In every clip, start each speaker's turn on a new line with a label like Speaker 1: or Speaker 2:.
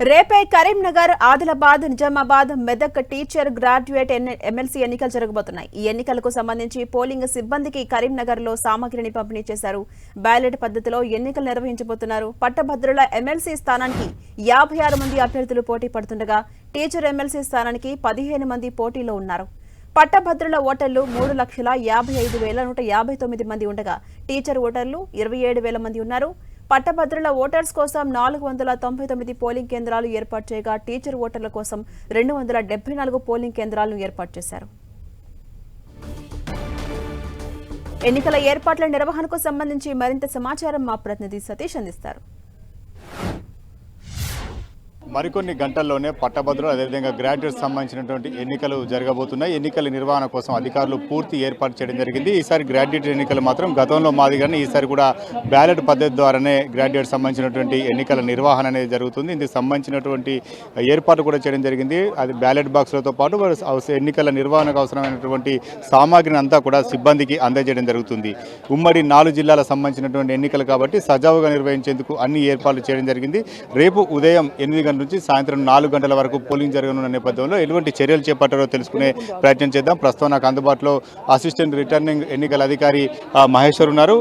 Speaker 1: రేపే Karimnagar, Adilabad, Nizamabad, Medak teacher graduate MLC ఎన్నికలు జరగబోతున్నాయి. ఈ ఎన్నికలకు సంబంధించి పోలింగ్ సిబ్బందికి కరీంనగర్ లో సామగ్రిని పంపిణీ చేశారు. బ్యాలెట్ పద్ధతిలో ఎన్నికలు నిర్వహించబోతున్నారు. పట్టభద్రుల ఎమ్మెల్సీ స్థానానికి 56 మంది అభ్యర్థులు పోటీ పడుతుండగా టీచర్ ఎమ్మెల్సీ స్థానానికి 15 మంది పోటీలో ఉన్నారు. పట్టభద్రుల ఓటర్లు 3,55,159 మంది ఉండగా టీచర్ ఓటర్లు 27,000 మంది ఉన్నారు. పట్టభద్రుల ఓటర్స్ కోసం 499 పోలింగ్ కేంద్రాలు ఏర్పాటు చేయగా టీచర్ ఓటర్ల కోసం 274 పోలింగ్ కేంద్రాలను ఏర్పాటు చేశారు. ఎన్నికల ఏర్పాట్ల నిర్వహణకు సంబంధించి మరింత సమాచారం మా ప్రతినిధి సతీష్ అందిస్తారు.
Speaker 2: మరికొన్ని గంటల్లోనే పట్టభద్రులు అదేవిధంగా గ్రాడ్యుయేట్స్ సంబంధించినటువంటి ఎన్నికలు జరగబోతున్నాయి. ఎన్నికల నిర్వహణ కోసం అధికారులు పూర్తి ఏర్పాటు చేయడం జరిగింది. ఈసారి గ్రాడ్యుయేట్ ఎన్నికలు మాత్రం గతంలో మాదిరిగానే ఈసారి కూడా బ్యాలెట్ పద్ధతి ద్వారానే గ్రాడ్యుయేట్ సంబంధించినటువంటి ఎన్నికల నిర్వహణ అనేది జరుగుతుంది. ఇందుకు సంబంధించినటువంటి ఏర్పాటు కూడా చేయడం జరిగింది. అది బ్యాలెట్ బాక్సులతో పాటు ఎన్నికల నిర్వహణకు అవసరమైనటువంటి సామాగ్రిని అంతా కూడా సిబ్బందికి అందజేయడం జరుగుతుంది. ఉమ్మడి 4 జిల్లాలకు సంబంధించినటువంటి ఎన్నికలు కాబట్టి సజావుగా నిర్వహించేందుకు అన్ని ఏర్పాట్లు చేయడం జరిగింది. రేపు ఉదయం 8 గంటల నుంచి సాయంత్రం 4 గంటల వరకు పోలింగ్ జరగనున్న నేపథ్యంలో ఎటువంటి చర్యలు చేపట్టారో తెలుసుకునే ప్రయత్నం చేద్దాం. ప్రస్తుతం నాకు అందుబాటులో అసిస్టెంట్ రిటర్నింగ్ ఎన్నికల అధికారి మహేశ్వర్ ఉన్నారు.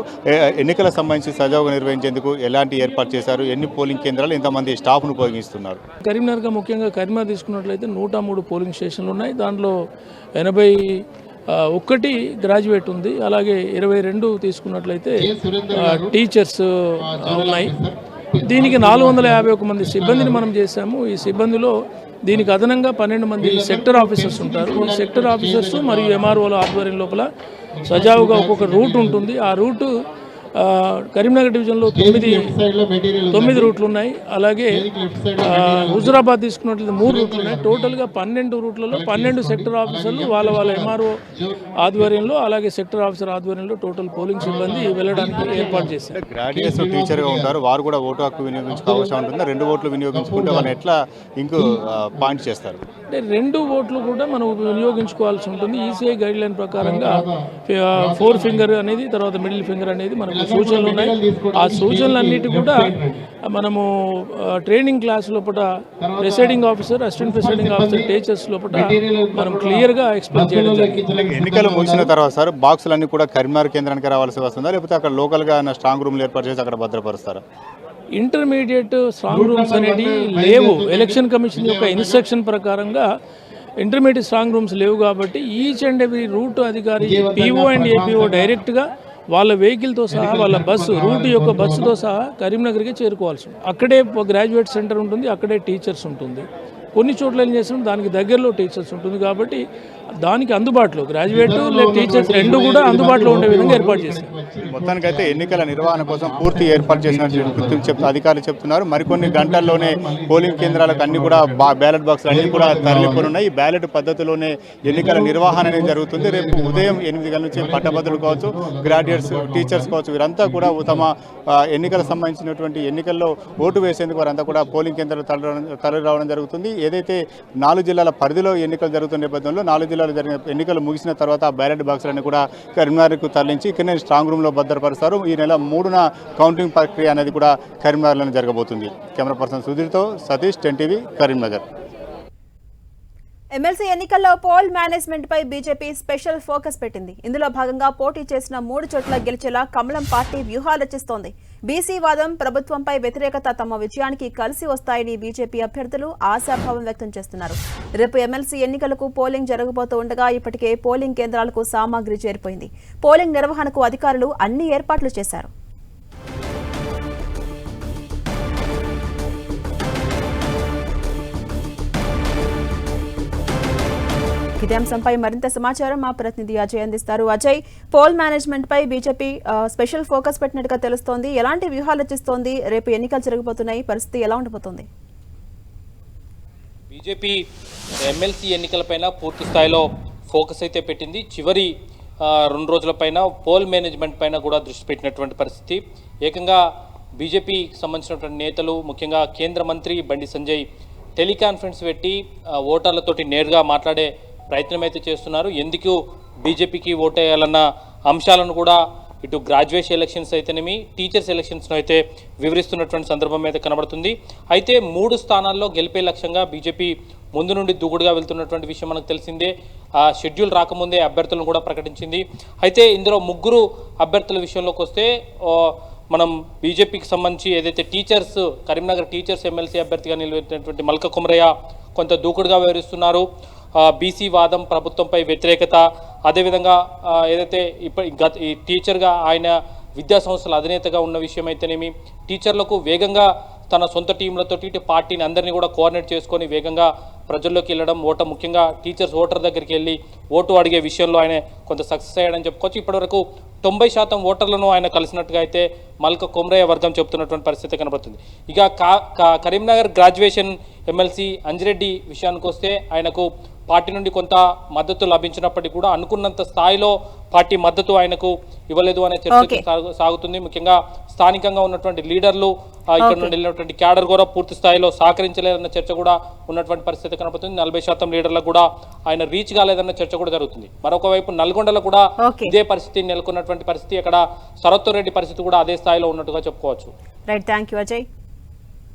Speaker 2: ఎన్నికలకు సంబంధించి సజావుగా నిర్వహించేందుకు ఎలాంటి ఏర్పాటు చేశారు, ఎన్ని పోలింగ్ కేంద్రాలు, ఎంతమంది స్టాఫ్ను ఉపయోగిస్తున్నారు?
Speaker 3: కరీంనగర్ ముఖ్యంగా కరీంనగర్ తీసుకున్నట్లయితే 103 పోలింగ్ స్టేషన్లు ఉన్నాయి. దాంట్లో 81 గ్రాడ్యుయేట్ ఉంది. అలాగే 22 తీసుకున్నట్లయితే టీచర్స్ ఉన్నాయి. దీనికి 451 మంది సిబ్బందిని మనం చేశాము. ఈ సిబ్బందిలో దీనికి అదనంగా 12 మంది సెక్టర్ ఆఫీసర్స్ ఉంటారు. ఈ సెక్టర్ ఆఫీసర్స్ మరియు ఎంఆర్ఓల ఆధ్వర్యం లోపల సజావుగా ఒక్కొక్క రూట్ ఉంటుంది. ఆ రూటు కరీంనగర్ డివిజన్లో 9 రూట్లు ఉన్నాయి. అలాగే హుజురాబాద్ తీసుకున్నట్లయితే 3 రూట్లు ఉన్నాయి. టోటల్గా 12 రూట్లలో 12 సెక్టర్ ఆఫీసర్లు వాళ్ళ ఎంఆర్ఓ ఆధ్వర్యంలో అలాగే సెక్టర్ ఆఫీసర్ ఆధ్వర్యంలో టోటల్ పోలింగ్ సిబ్బంది వెళ్ళడానికి ఏర్పాటు చేశారు.
Speaker 2: గ్రాడ్యుయేట్స్ టీచర్గా ఉంటారు, వారు కూడా ఓటు హక్కు వినియోగించుకో అవసరం ఉంటుంది. 2 ఓట్లు వినియోగించుకుంటే వాళ్ళని ఎట్లా ఇంకో పాయింట్ చేస్తారు?
Speaker 3: అంటే 2 ఓట్లు కూడా మనం వినియోగించుకోవాల్సి ఉంటుంది. ఈసీఐ గైడ్ లైన్ ప్రకారంగా 4 ఫింగర్ అనేది, తర్వాత మిడిల్ ఫింగర్ అనేది మనకు సూచనలు ఉన్నాయి. ఆ సూచనలన్నిటి కూడా మనము ట్రైనింగ్ క్లాస్ లోపల presiding officer, assistant presiding officer, teachers లోపల మనం క్లియర్గా ఎక్స్ప్లెయిన్ చేయడం జరిగింది.
Speaker 2: ఎన్నికలు ముగిసిన తర్వాత సార్ బాక్సులన్నీ కూడా కరీంనగర్ కేంద్రానికి రావాల్సి వస్తుందా, లేకపోతే అక్కడ లోకల్గా స్ట్రాంగ్ రూమ్లు ఏర్పాటు చేసి అక్కడ భద్రపరుస్తారా?
Speaker 3: ఇంటర్మీడియట్ స్ట్రాంగ్ రూమ్స్ అనేవి లేవు. ఎలక్షన్ కమిషన్ యొక్క ఇన్స్ట్రక్షన్ ప్రకారంగా ఇంటర్మీడియట్ స్ట్రాంగ్ రూమ్స్ లేవు కాబట్టి ఈచ్ అండ్ ఎవ్రీ రూట్ అధికారి పీఓ అండ్ ఏపీఓ డైరెక్ట్గా వాళ్ళ వెహికల్తో సహా, వాళ్ళ బస్సు రూట్ యొక్క బస్సుతో సహా కరీంనగర్కి చేరుకోవాల్సి ఉంటుంది. అక్కడే గ్రాడ్యుయేట్ సెంటర్ ఉంటుంది, అక్కడే టీచర్స్ ఉంటుంది. కొన్ని చోట్ల ఏం చేస్తున్నాం, దానికి దగ్గరలో టీచర్స్ ఉంటుంది కాబట్టి దానికి అందుబాటులో గ్రాడ్యుయేట్ టీచర్స్ 2 కూడా అందుబాటులో ఉండే విధంగా ఏర్పాటు చేశారు.
Speaker 2: మొత్తానికైతే ఎన్నికల నిర్వహణ కోసం పూర్తి ఏర్పాటు చేసినట్టు అధికారులు చెప్తున్నారు. మరికొన్ని గంటల్లోనే పోలింగ్ కేంద్రాలకు అన్ని కూడా బ్యాలెట్ బాక్సులు అన్ని కూడా తరలిపోనున్నాయి. ఈ బ్యాలెట్ పద్ధతిలోనే ఎన్నికల నిర్వహణ అనేది జరుగుతుంది. రేపు ఉదయం 8 గంటల నుంచి పట్టభద్రులు కావచ్చు, గ్రాడ్యుయేట్స్, టీచర్స్ కావచ్చు, వీరంతా కూడా తమ ఎన్నికల సంబంధించినటువంటి ఎన్నికల్లో ఓటు వేసేందుకు వారంతా కూడా పోలింగ్ కేంద్రాలు తరలి రావడం జరుగుతుంది. ఏదైతే 4 జిల్లాల పరిధిలో ఎన్నికలు జరుగుతున్న నేపథ్యంలో 4 జిల్లాలు జరిగిన ఎన్నికలు ముగిసిన తర్వాత బ్యాలెట్ బాక్సులన్నీ కూడా కరీంనగర్కు తరలించి ఇక్కడ స్ట్రాంగ్ రూమ్లో భద్రపరుస్తారు. ఈ నెల 3న కౌంటింగ్ ప్రక్రియ అనేది కూడా కరీంనగర్లోనే జరగబోతుంది. కెమెరా పర్సన్ సుధీర్తో సతీష్, 10 టీవీ, కరీంనగర్.
Speaker 1: ఎమ్మెల్సీ ఎన్నికల్లో పోల్ మేనేజ్మెంట్ పై బీజేపీ స్పెషల్ ఫోకస్ పెట్టింది. ఇందులో భాగంగా పోటీ చేసిన 3 చోట్ల గెలిచేలా కమలం పార్టీ వ్యూహాలు రచిస్తోంది. బీసీ వాదం, ప్రభుత్వంపై వ్యతిరేకత తమ విజయానికి కలిసి వస్తాయని బీజేపీ అభ్యర్థులు ఆశాభావం వ్యక్తం చేస్తున్నారు. రేపు ఎమ్మెల్సీ ఎన్నికలకు పోలింగ్ జరగబోతూ ఉండగా ఇప్పటికే పోలింగ్ కేంద్రాలకు సామాగ్రి చేరిపోయింది. పోలింగ్ నిర్వహణకు అధికారులు అన్ని ఏర్పాట్లు చేశారు. ఇదే అంశంపై మరింత సమాచారం మా ప్రతినిధి అజయ్ అందిస్తారు. అజయ్, పోల్ మేనేజ్మెంట్ పై బీజేపీ స్పెషల్ ఫోకస్ పెట్టినట్టుగా తెలుస్తోంది. ఎలాంటి వ్యూహాలు రచిస్తోంది? రేపు ఎన్నికలు జరగబోతున్నాయి, పరిస్థితి ఎలా ఉండబోతోంది?
Speaker 4: బీజేపీ ఎమ్మెల్సీ ఎన్నికలపైన పూర్తి స్థాయిలో ఫోకస్ అయితే పెట్టింది. చివరి 2 రోజుల పైన పోల్ మేనేజ్మెంట్ పైన కూడా దృష్టి పెట్టినటువంటి పరిస్థితి. ఏకంగా బీజేపీకి సంబంధించినటువంటి నేతలు, ముఖ్యంగా కేంద్ర మంత్రి బండి సంజయ్ టెలికాన్ఫరెన్స్ పెట్టి ఓటర్లతోటి నేరుగా మాట్లాడే ప్రయత్నం అయితే చేస్తున్నారు. ఎందుకు బీజేపీకి ఓటేయాలన్న అంశాలను కూడా ఇటు గ్రాడ్యుయేషన్ ఎలక్షన్స్ అయితేనేమి టీచర్స్ ఎలక్షన్స్ను అయితే వివరిస్తున్నటువంటి సందర్భం అయితే కనబడుతుంది. అయితే 3 స్థానాల్లో గెలిపే లక్ష్యంగా బీజేపీ ముందు నుండి దూకుడుగా వెళ్తున్నటువంటి విషయం మనకు తెలిసిందే. షెడ్యూల్ రాకముందే అభ్యర్థులను కూడా ప్రకటించింది. అయితే ఇందులో 3 అభ్యర్థుల విషయంలోకి వస్తే మనం బీజేపీకి సంబంధించి ఏదైతే టీచర్స్ కరీంనగర్ టీచర్స్ ఎమ్మెల్సీ అభ్యర్థిగా నిలబెట్టినటువంటి మల్క కుమరయ్య కొంత దూకుడుగా వ్యవహరిస్తున్నారు. బీసీ వాదం, ప్రభుత్వంపై వ్యతిరేకత, అదేవిధంగా ఏదైతే ఈ టీచర్గా ఆయన విద్యా సంస్థల అధినేతగా ఉన్న విషయం అయితేనేమి, టీచర్లకు వేగంగా తన సొంత టీంలతోటి ఇటు పార్టీని అందరినీ కూడా కోఆర్డినేట్ చేసుకొని వేగంగా ప్రజల్లోకి వెళ్ళడం, ముఖ్యంగా టీచర్స్ ఓటర్ దగ్గరికి వెళ్ళి ఓటు అడిగే విషయంలో ఆయన కొంత సక్సెస్ అయ్యాడని చెప్పుకోవచ్చు. ఇప్పటివరకు 90% ఓటర్లను ఆయన కలిసినట్టుగా అయితే మల్క కుమరయ్య వర్గం చెబుతున్నటువంటి పరిస్థితి కనబడుతుంది. ఇక కరీంనగర్ గ్రాడ్యుయేషన్ ఎమ్మెల్సీ అంజిరెడ్డి విషయానికి వస్తే ఆయనకు పార్టీ నుండి కొంత మద్దతు లభించినప్పటికీ కూడా అనుకున్నంత స్థాయిలో పార్టీ మద్దతు ఆయనకు ఇవ్వలేదు అనే చర్చ సాగుతుంది. ముఖ్యంగా స్థానికంగా ఉన్నటువంటి లీడర్లు, ఇక్కడ నుండి వెళ్ళినటువంటి క్యాడర్ కూడా పూర్తి స్థాయిలో సహకరించలేదన్న చర్చ కూడా ఉన్నటువంటి పరిస్థితి కనబడుతుంది. 40% లీడర్లకు కూడా ఆయన రీచ్ కాలేదన్న చర్చ కూడా జరుగుతుంది. మరొక వైపు నల్గొండలో కూడా ఇదే పరిస్థితి నెలకొన్నటువంటి పరిస్థితి, అక్కడ సరత్తు రెడ్డి పరిస్థితి కూడా అదే స్థాయిలో ఉన్నట్టుగా చెప్పుకోవచ్చు.
Speaker 1: Right, thank you Ajay.